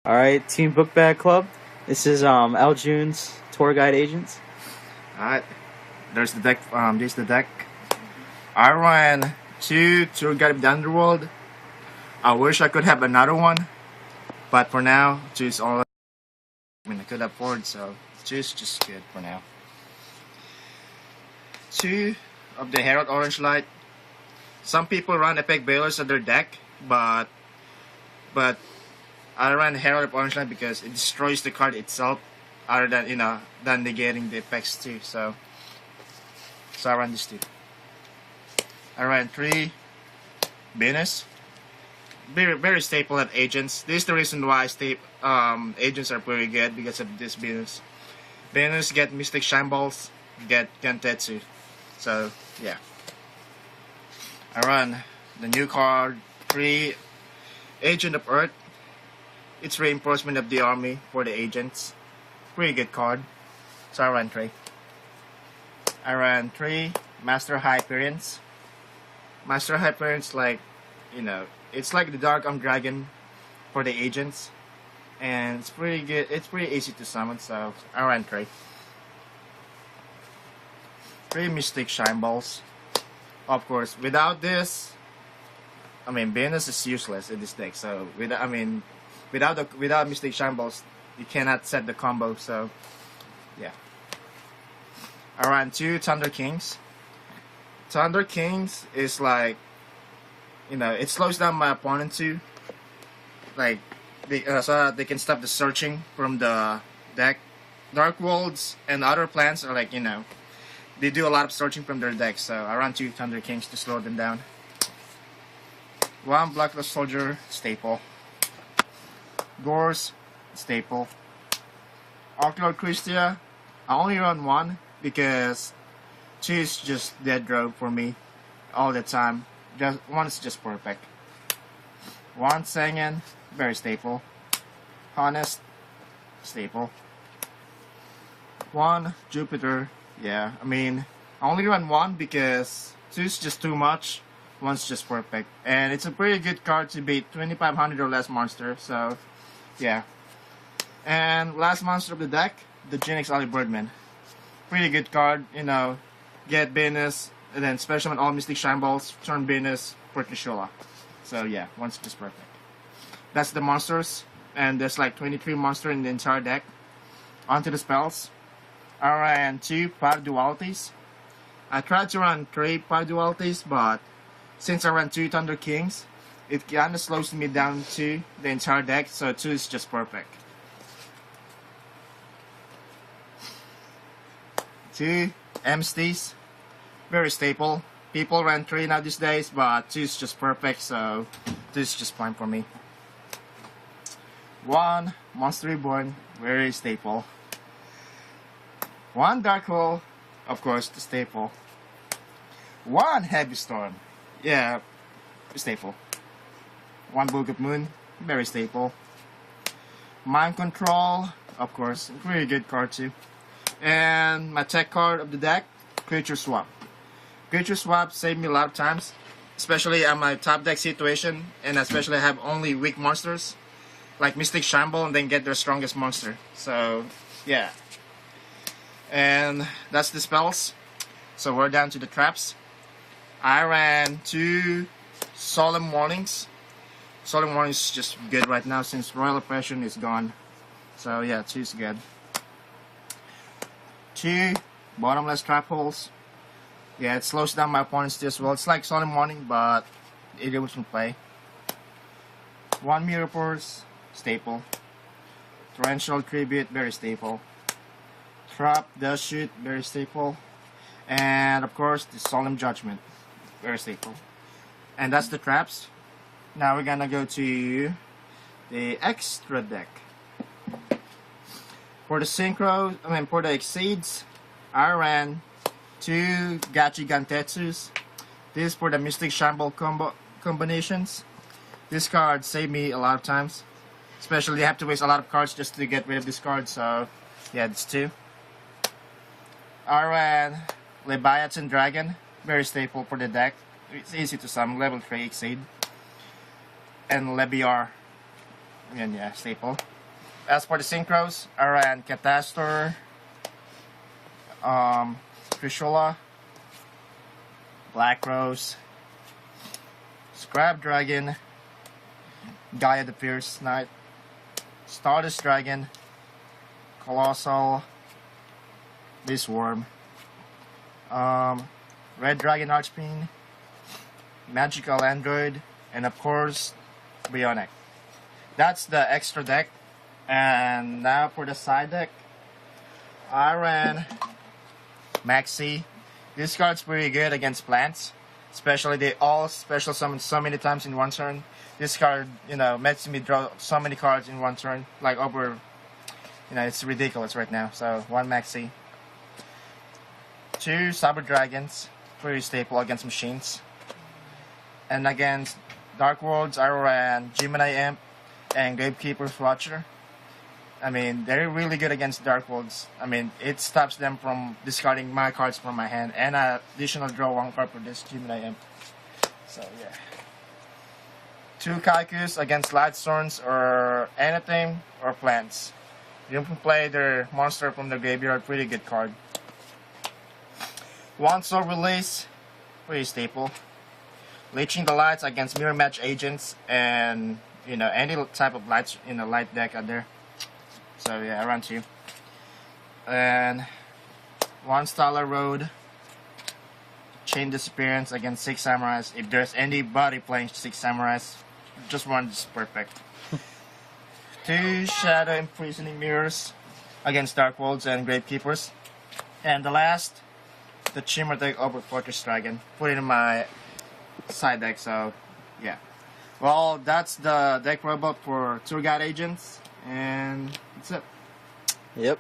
All right, Team Book Bag Club. This is Al June's tour guide agents. Alright, there's the deck. This is the deck. I ran two Tourguide of the Underworld. I wish I could have another one, but for now, two is all I could afford, so two is just good for now. Two of the Herald Orange Light. Some people run Epic Bailers on their deck, but I ran Herald of Orange Light because it destroys the card itself, other than than negating the effects too. So I ran this two. I ran three Venus. Very staple at agents. This is the reason why agents are pretty good, because of this Venus. Venus get Mystic Shine Balls, get Gentetsu. So yeah. I run the new card 3 Agent of Earth. It's reinforcement of the army for the agents. Pretty good card. So I ran 3. I ran 3 Master Hyperions. Master Hyperions, it's like the Dark Dragon for the agents. And it's pretty good. It's pretty easy to summon, so I ran 3. 3 Mystic Shine Balls. Of course, without this, Venus is useless in this deck. So without Mystic Shine Balls, you cannot set the combo. So yeah. I ran 2 Thunder Kings. Thunder Kings is it slows down my opponent too. So that they can stop the searching from the deck. Dark Worlds and other plants are they do a lot of searching from their deck. So I run 2 Thunder Kings to slow them down. 1 Blacklist Soldier, staple. Gors, staple. Archlord Christia, I only run 1 because 2 is just dead draw for me all the time. Just 1 is just perfect. 1 Sangan, very staple. Honest, staple. 1 Jupiter, yeah, I only run 1 because 2 is just too much. 1's just perfect. And it's a pretty good card to beat 2500 or less monster, so yeah. And last monster of the deck, the Genix Ali Birdman. Pretty good card, get Venus, and then special on all Mystic Shine Balls, turn Venus, Pertishula. So yeah, 1's just perfect. That's the monsters, and there's 23 monsters in the entire deck. Onto the spells. I ran 2 Power Dualities. I tried to run 3 Power Dualities, but since I ran 2 Thunder Kings, it kinda slows me down to the entire deck, so 2 is just perfect. 2 MSTs, very staple. People ran 3 now these days, but 2 is just perfect, so 2 is just fine for me. 1 Monster Reborn, very staple. 1 Dark Hole, of course, the staple. 1 Heavy Storm, yeah, staple. 1 Book of Moon, very staple. Mind Control, of course, very good card too. And my tech card of the deck, Creature Swap. Creature Swap saved me a lot of times, especially on my top deck situation, and especially I have only weak monsters, like Mystic Shine Ball, and then get their strongest monster. So, yeah. And that's the spells. So we're down to the traps. I ran 2 Solemn Warnings. Solemn Warnings is just good right now since Royal Oppression is gone. So yeah, 2 is good. 2 Bottomless Trap Holes. Yeah, it slows down my opponents too as well. It's like Solemn Warning, but it doesn't play. 1 Mirror Force, staple. Torrential Tribute, very staple. Trap, Death Shoot, very staple. And of course, the Solemn Judgment, very staple. And that's the traps. Now we're gonna go to the extra deck. For the for the Exceeds, I ran 2 Gachi Gantetsus. This is for the Mystic Shine Ball combinations. This card saved me a lot of times. Especially you have to waste a lot of cards just to get rid of this card, so yeah, it's 2. I ran Leviathan Dragon, very staple for the deck. It's easy to summon, level 3 Exceed. And Lebiar, again, yeah, staple. As for the synchros, I ran Catastor, Trishula, Black Rose, Scrap Dragon, Gaia the Fierce Knight, Stardust Dragon, Colossal, Beast Worm, Red Dragon Archfiend, Magical Android, and of course, Bionic. That's the extra deck. And now for the side deck, I ran Maxi. This card's pretty good against plants. Especially they all special summon so many times in one turn. This card, makes me draw so many cards in one turn. Like over, it's ridiculous right now. So, 1 Maxi. 2 Cyber Dragons. Pretty staple against machines. And against Dark Worlds, I ran Gemini Imp and Gravekeeper's Watcher. I mean, they're really good against Dark Worlds. I mean, it stops them from discarding my cards from my hand, and I additional draw 1 card for this Gemini Imp. So, yeah. 2 Kaikus against Lightstorms or anything, or plants. You can play their monster from the graveyard, pretty good card. 1 Soul Release, pretty staple. Leeching the Lights against Mirror Match Agents, and, any type of lights in the light deck out there. So yeah, I run 2. And 1 Stellar Road, Chain Disappearance against 6 Samurais. If there's anybody playing 6 Samurais, just 1 is perfect. 2 Shadow Imprisoning Mirrors against Dark Worlds and Gravekeepers. And the last, the Shimmer deck over Fortress Dragon. Put it in my side deck, so yeah. Well, that's the deck robot for Tourguide Agents. And that's it. Yep.